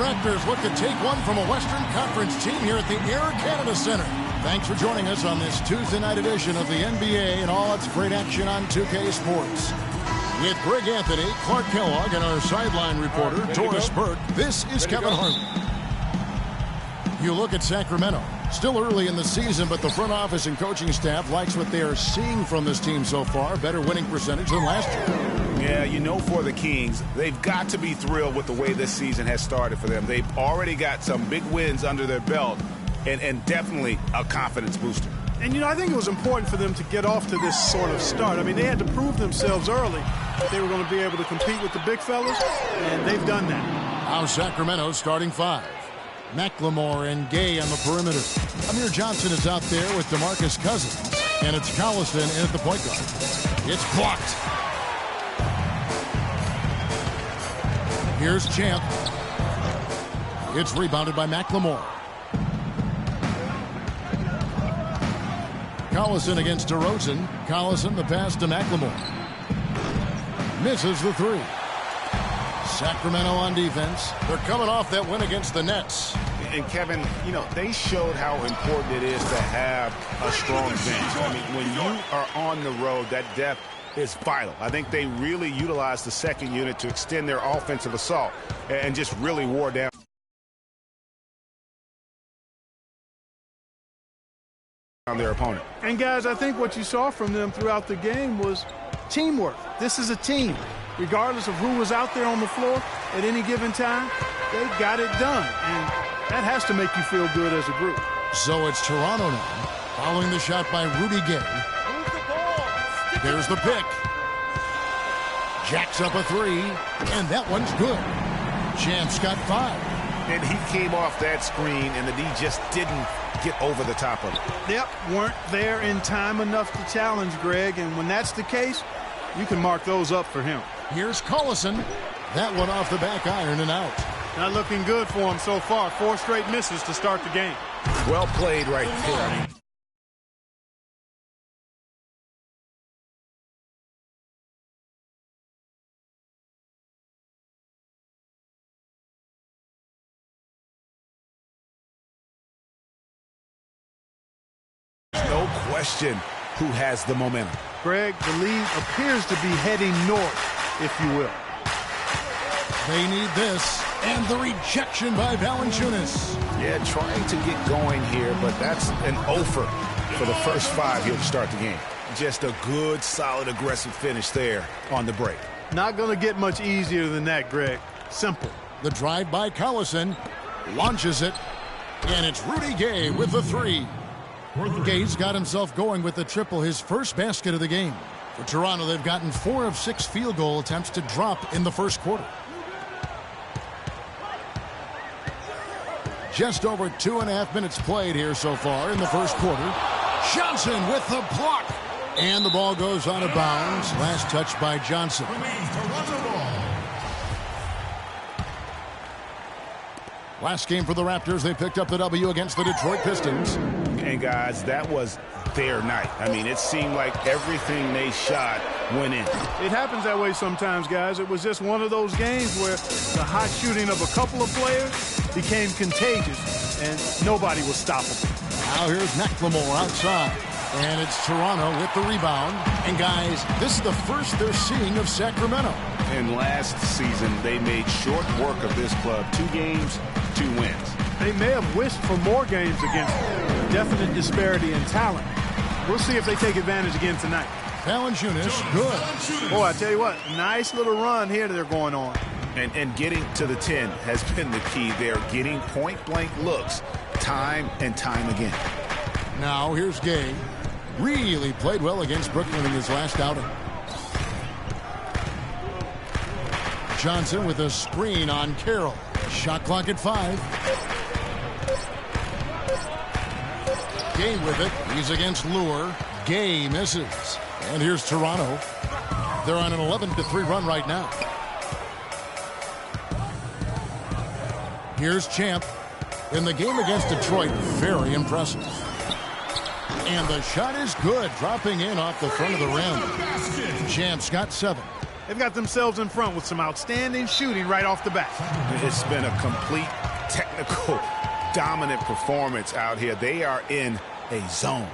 Raptors look to take one from a Western Conference team here at the Air Canada Center. Thanks for joining us on this Tuesday night edition of the NBA and all its great action on 2K Sports. With Greg Anthony, Clark Kellogg, and our sideline reporter, Doris Burke, this is Kevin Harlan. You look at Sacramento. Still early in the season, but the front office and coaching staff likes what they are seeing from this team so far. Better winning percentage than last year. Yeah, you know, for the Kings, they've got to be thrilled with the way this season has started for them. They've already got some big wins under their belt and definitely a confidence booster. And, you know, I think it was important for them to get off to this sort of start. I mean, they had to prove themselves early that they were going to be able to compete with the big fellas, and they've done that. Now Sacramento starting five. McLemore and Gay on the perimeter. Amir Johnson is out there with DeMarcus Cousins. And it's Collison in at the point guard. It's blocked. Here's Champ. It's rebounded by McLemore. Collison against DeRozan. Collison the pass to McLemore. Misses the three. Sacramento on defense. They're coming off that win against the Nets. And Kevin, you know, they showed how important it is to have a strong bench. I mean, when you are on the road, that depth is vital. I think they really utilized the second unit to extend their offensive assault and just really wore down on their opponent. And, guys, I think what you saw from them throughout the game was teamwork. This is a team. Regardless of who was out there on the floor at any given time, they got it done. And that has to make you feel good as a group. So it's Toronto now, following the shot by Rudy Gay. There's the pick. Jacks up a three, and that one's good. Champ's got five. And he came off that screen, and the D just didn't get over the top of it. Yep, weren't there in time enough to challenge Greg, and when that's the case, you can mark those up for him. Here's Collison. That one off the back iron and out. Not looking good for him so far. 4 straight misses to start the game. Well played right there. No question who has the momentum. Greg, the lead appears to be heading north, if you will. They need this, and the rejection by Valanciunas. Yeah, trying to get going here, but that's an offer for the first 5 here to start the game. Just a good, solid, aggressive finish there on the break. Not going to get much easier than that, Greg. Simple. The drive by Collison, launches it, and it's Rudy Gay with the three. Gay's got himself going with the triple, his first basket of the game. For Toronto, they've gotten 4 of 6 field goal attempts to drop in the first quarter. Just over 2.5 minutes played here so far in the first quarter. Johnson with the block. And the ball goes out of bounds. Last touch by Johnson. Last game for the Raptors, they picked up the W against the Detroit Pistons. And, guys, that was their night. I mean, it seemed like everything they shot went in. It happens that way sometimes, guys. It was just one of those games where the hot shooting of a couple of players became contagious, and nobody was stoppable. Now here's McLemore outside. And it's Toronto with the rebound. And, guys, this is the first they're seeing of Sacramento. And last season, they made short work of this club. 2 games, 2 wins. They may have wished for more games against them. Definite disparity in talent. We'll see if they take advantage again tonight. Valanciunas, good. Boy, I tell you what, nice little run here they're going on. And getting to the 10 has been the key. They're getting point-blank looks time and time again. Now here's Gay. Really played well against Brooklyn in his last outing. Johnson with a screen on Carroll. Shot clock at 5. Gay with it. He's against Lure. Gay misses. And here's Toronto. They're on an 11-3 run right now. Here's Champ. In the game against Detroit, very impressive. And the shot is good, dropping in off the front of the rim. Champ's got 7. They've got themselves in front with some outstanding shooting right off the bat. It's been a complete technical, dominant performance out here. They are in a zone.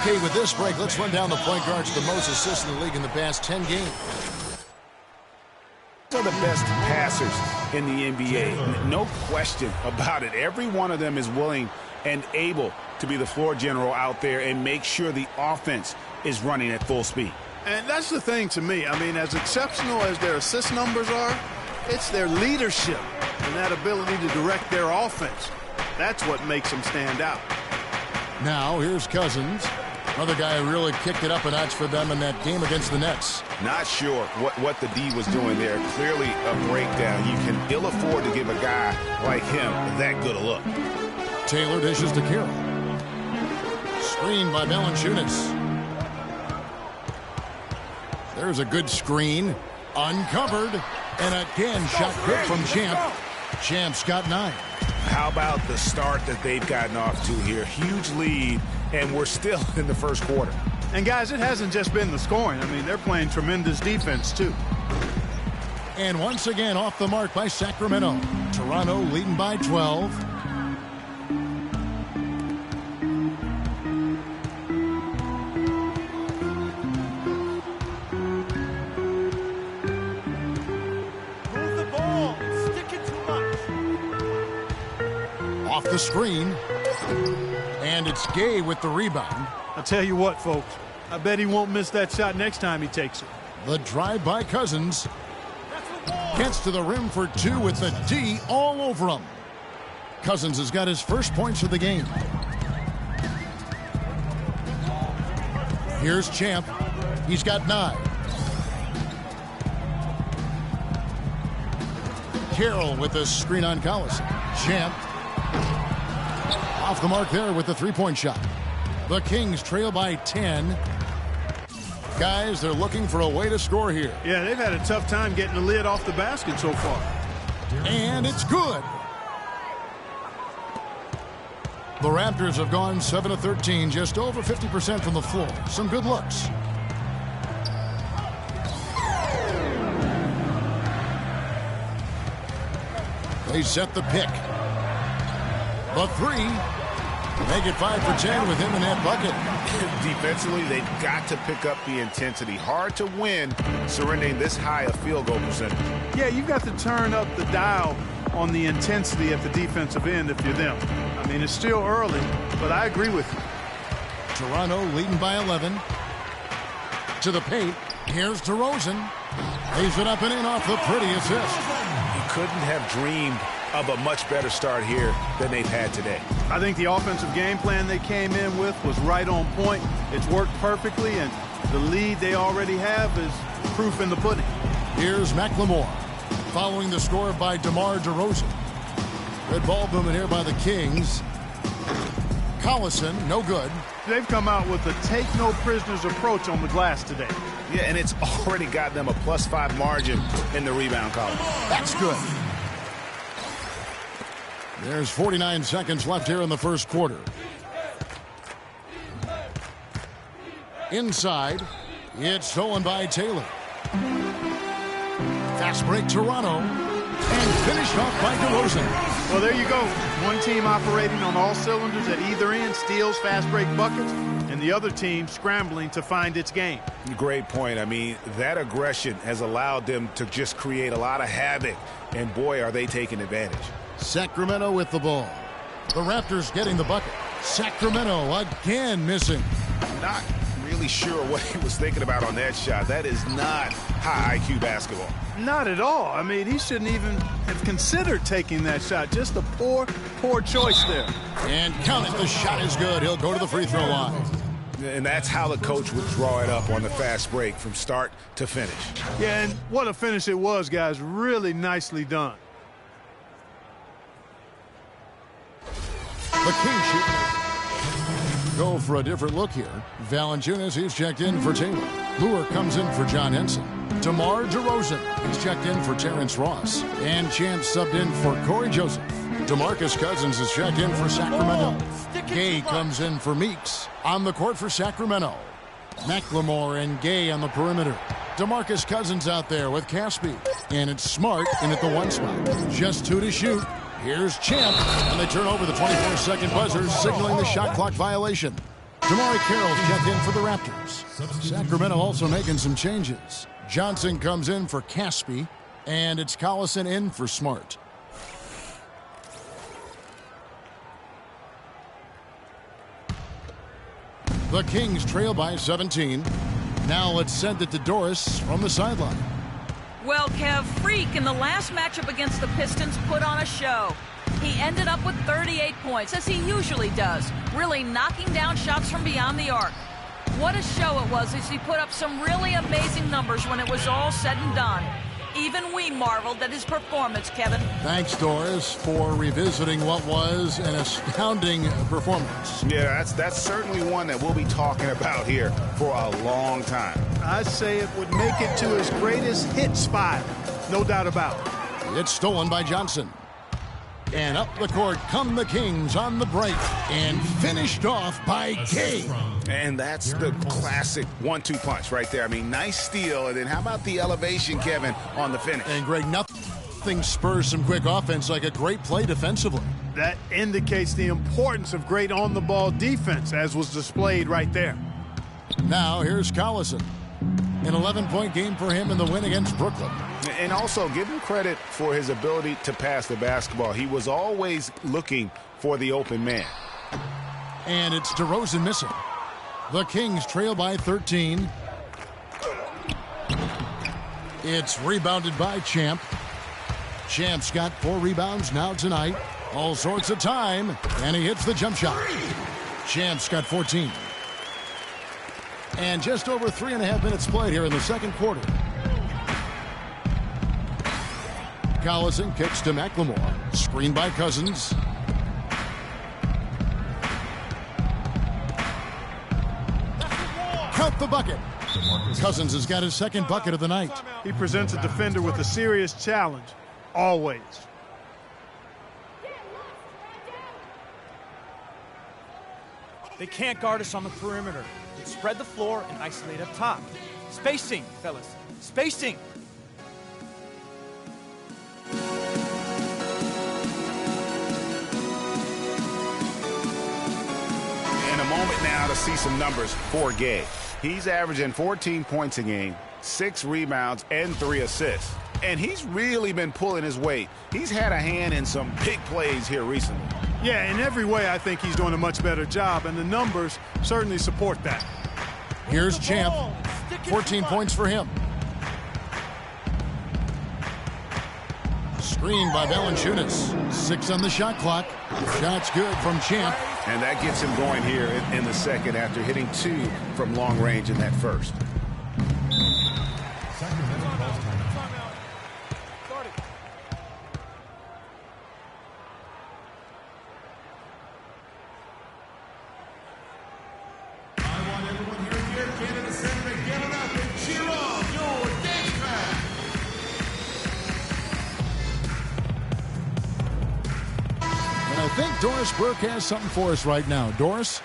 Okay, with this break, let's run down the point guards, the most assists in the league in the past 10 games. These are the best passers in the NBA. No question about it. Every one of them is willing and able to be the floor general out there and make sure the offense is running at full speed. And that's the thing to me. I mean, as exceptional as their assist numbers are, it's their leadership and that ability to direct their offense. That's what makes them stand out. Now, here's Cousins. Another guy who really kicked it up a notch for them in that game against the Nets. Not sure what the D was doing there. Clearly a breakdown. You can ill afford to give a guy like him that good a look. Taylor dishes to Carroll. Screen by Valanciunas. There's a good screen. Uncovered. And again, shot good from Champ. Champ's got 9. How about the start that they've gotten off to here? Huge lead, and we're still in the first quarter. And, guys, it hasn't just been the scoring. I mean, they're playing tremendous defense, too. And once again, off the mark by Sacramento. Toronto leading by 12. Move the ball. Stick it too much. Off the screen. And it's Gay with the rebound. I'll tell you what, folks. I bet he won't miss that shot next time he takes it. The drive by Cousins. Gets to the rim for 2 with the D all over him. Cousins has got his first points of the game. Here's Champ. He's got 9. Carroll with the screen on Collison. Champ. Off the mark there with the three-point shot. The Kings trail by 10. Guys, they're looking for a way to score here. Yeah, they've had a tough time getting the lid off the basket so far. And it's good. The Raptors have gone 7 of 13, just over 50% from the floor. Some good looks. They set the pick. The 3. Make it 5 for 10 with him in that bucket. Defensively, they've got to pick up the intensity. Hard to win surrendering this high a field goal percentage. Yeah, you've got to turn up the dial on the intensity at the defensive end if you're them. I mean, it's still early, but I agree with you. Toronto leading by 11. To the paint. Here's DeRozan. Lays it up and in off the pretty assist. You couldn't have dreamed of a much better start here than they've had today. I think the offensive game plan they came in with was right on point. It's worked perfectly, and the lead they already have is proof in the pudding. Here's McLemore, following the score by DeMar DeRozan. Red ball movement here by the Kings. Collison, no good. They've come out with a take-no-prisoners approach on the glass today. Yeah, and it's already got them a +5 margin in the rebound column. That's good. There's 49 seconds left here in the first quarter. Inside, it's stolen by Taylor. Fast break Toronto, and finished off by DeRozan. Well, there you go. One team operating on all cylinders at either end, steals, fast break buckets, and the other team scrambling to find its game. Great point. I mean, that aggression has allowed them to just create a lot of havoc, and boy, are they taking advantage. Sacramento with the ball. The Raptors getting the bucket. Sacramento again missing. Not really sure what he was thinking about on that shot. That is not high IQ basketball. Not at all. I mean, he shouldn't even have considered taking that shot. Just a poor choice there. And count it. The shot is good. He'll go to the free throw line. And that's how the coach would draw it up on the fast break from start to finish. Yeah, and what a finish it was, guys. Really nicely done. The Kings go for a different look here. Valanciunas, he's checked in for Taylor. Luer comes in for John Henson. DeMar DeRozan, he's checked in for Terrence Ross. And Champ subbed in for Corey Joseph. DeMarcus Cousins is checked in for Sacramento. Gay comes in for Meeks. On the court for Sacramento. McLemore and Gay on the perimeter. DeMarcus Cousins out there with Caspi. And it's Smart in at the 1 spot. Just 2 to shoot. Here's Champ, and they turn over the 24-second buzzer, signaling the shot clock violation. Damari Carroll's checked in for the Raptors. Sacramento also making some changes. Johnson comes in for Caspi, and it's Collison in for Smart. The Kings trail by 17. Now let's send it to Doris from the sideline. Well, Kev, Freak in the last matchup against the Pistons put on a show. He ended up with 38 points, as he usually does, really knocking down shots from beyond the arc. What a show it was as he put up some really amazing numbers when it was all said and done. Even we marveled at his performance, Kevin. Thanks, Doris, for revisiting what was an astounding performance. Yeah, that's certainly one that we'll be talking about here for a long time. I'd say it would make it to his greatest hit spot. No doubt about it. It's stolen by Johnson. And up the court come the Kings on the break. And finished off by Gay. And that's the classic 1-2 punch right there. I mean, nice steal. And then how about the elevation, Kevin, on the finish? And Greg, nothing spurs some quick offense like a great play defensively. That indicates the importance of great on-the-ball defense, as was displayed right there. Now here's Collison. An 11-point game for him in the win against Brooklyn. And also give him credit for his ability to pass the basketball. He was always looking for the open man. And it's DeRozan missing. The Kings trail by 13. It's rebounded by Champ. Champ's got 4 rebounds now tonight. All sorts of time. And he hits the jump shot. Champ's got 14. And just over 3.5 minutes played here in the second quarter. Collison kicks to McLemore. Screen by Cousins. Count the bucket. Cousins has got his second bucket of the night. He presents a defender with a serious challenge. Always. They can't guard us on the perimeter. Spread the floor and isolate up top. Spacing, fellas. Spacing. In a moment now to see some numbers for Gay. He's averaging 14 points a game, 6 rebounds, and 3 assists. And he's really been pulling his weight. He's had a hand in some big plays here recently. Yeah, in every way, I think he's doing a much better job, and the numbers certainly support that. Here's Champ. 14 points for him. Screen by Valanciunas. 6 on the shot clock. Shot's good from Champ. And that gets him going here in the second after hitting 2 from long range in that first. I think Doris Burke has something for us right now. Doris?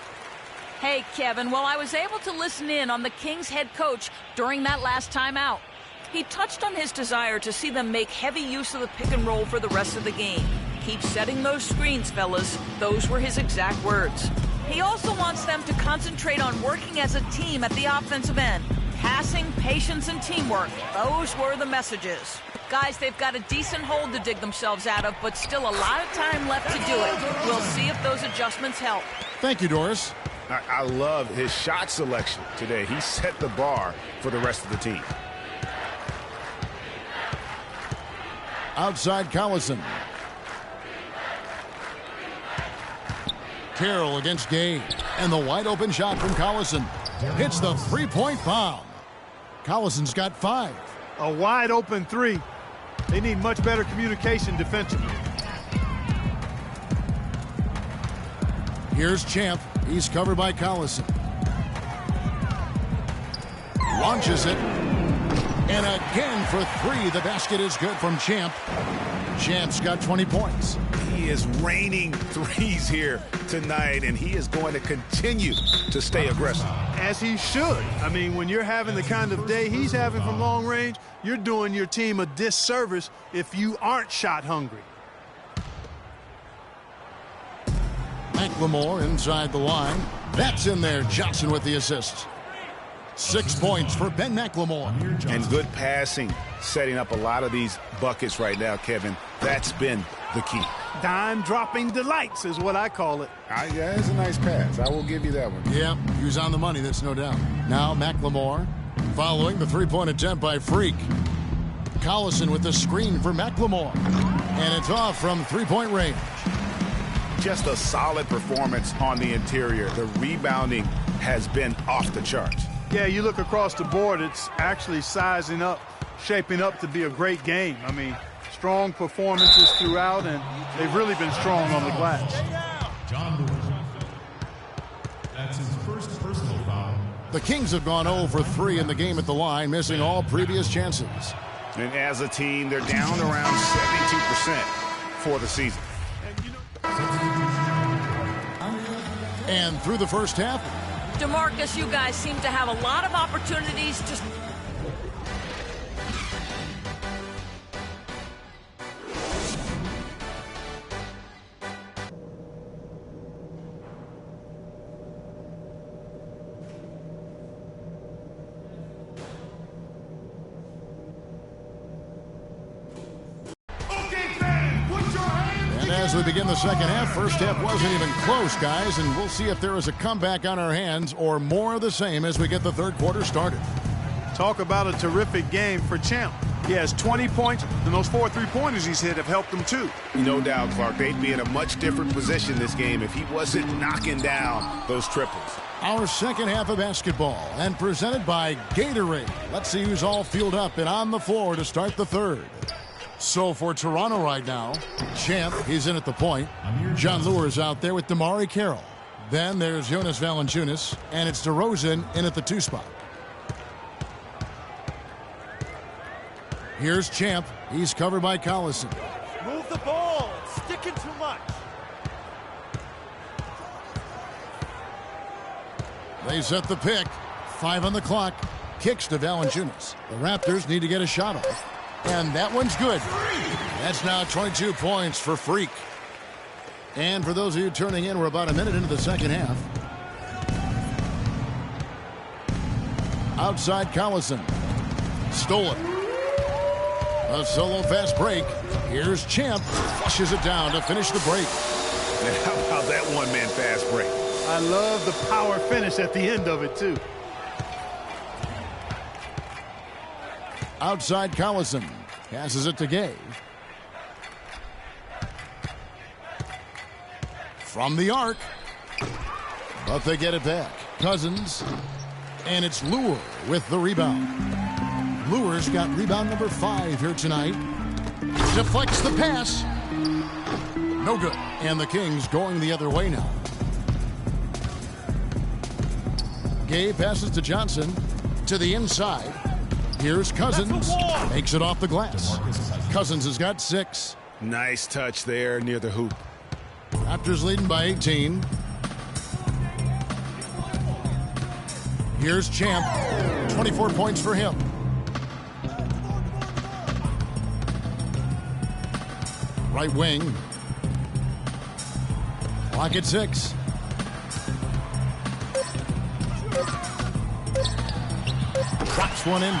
Hey, Kevin, well, I was able to listen in on the Kings head coach during that last timeout. He touched on his desire to see them make heavy use of the pick and roll for the rest of the game. Keep setting those screens, fellas. Those were his exact words. He also wants them to concentrate on working as a team at the offensive end. Passing, patience, and teamwork. Those were the messages. Guys, they've got a decent hole to dig themselves out of, but still a lot of time left to do it. We'll see if those adjustments help. Thank you, Doris. I love his shot selection today. He set the bar for the rest of the team. Outside Collison. Carroll against Gay. And the wide open shot from Collison. Hits the three-point bomb. Collison's got 5. A wide open 3. They need much better communication defensively. Here's Champ. He's covered by Collison. Launches it. And again for 3. The basket is good from Champ. Champ's got 20 points. He is raining threes here tonight, and he is going to continue to stay aggressive. As he should. I mean, when you're having the kind of day he's having from long range, you're doing your team a disservice if you aren't shot hungry. McLemore inside the line. That's in there. Johnson with the assist. 6 points for Ben McLemore. And good passing, setting up a lot of these buckets right now, Kevin. That's been the key. Dime-dropping delights is what I call it. Yeah, it's a nice pass. I will give you that one. Yeah, he was on the money, that's no doubt. Now McLemore following the three-point attempt by Freak. Collison with the screen for McLemore. And it's off from three-point range. Just a solid performance on the interior. The rebounding has been off the charts. Yeah, you look across the board, it's actually sizing up, shaping up to be a great game. I mean, strong performances throughout, and they've really been strong on the glass. That's his first personal foul. The Kings have gone 0 for 3 in the game at the line, missing all previous chances. And as a team, they're down around 72% for the season. And through the first half, DeMarcus, you guys seem to have a lot of opportunities to... as we begin the second half, first half wasn't even close, guys, and we'll see if there is a comeback on our hands or more of the same as we get the third quarter started. Talk about a terrific game for Champ. He has 20 points, and those 4 3-pointers he's hit have helped him too. No doubt, Clark. They'd be in a much different position this game if he wasn't knocking down those triples. Our second half of basketball, and presented by Gatorade. Let's see who's all fueled up and on the floor to start the third. So for Toronto right now, Champ, he's in at the point. John Lure's out there with Damari Carroll. Then there's Jonas Valanciunas, and it's DeRozan in at the 2 spot. Here's Champ. He's covered by Collison. Move the ball. It's sticking too much. They set the pick. 5 on the clock. Kicks to Valanciunas. The Raptors need to get a shot off. And that one's good. That's now 22 points for Freak. And for those of you turning in, we're about a minute into the second half. Outside Collison. Stole it. A solo fast break. Here's Champ. Flushes it down to finish the break. And how about that one-man fast break? I love the power finish at the end of it, too. Outside Collison. Passes it to Gay. From the arc. But they get it back. Cousins. And it's Lure with the rebound. Lure's got rebound number 5 here tonight. Deflects the pass. No good. And the Kings going the other way now. Gay passes to Johnson. To the inside. Here's Cousins. Makes it off the glass. Cousins has got 6. Nice touch there near the hoop. Raptors leading by 18. Here's Champ. 24 points for him. Right wing. Clock at 6. Drops one in.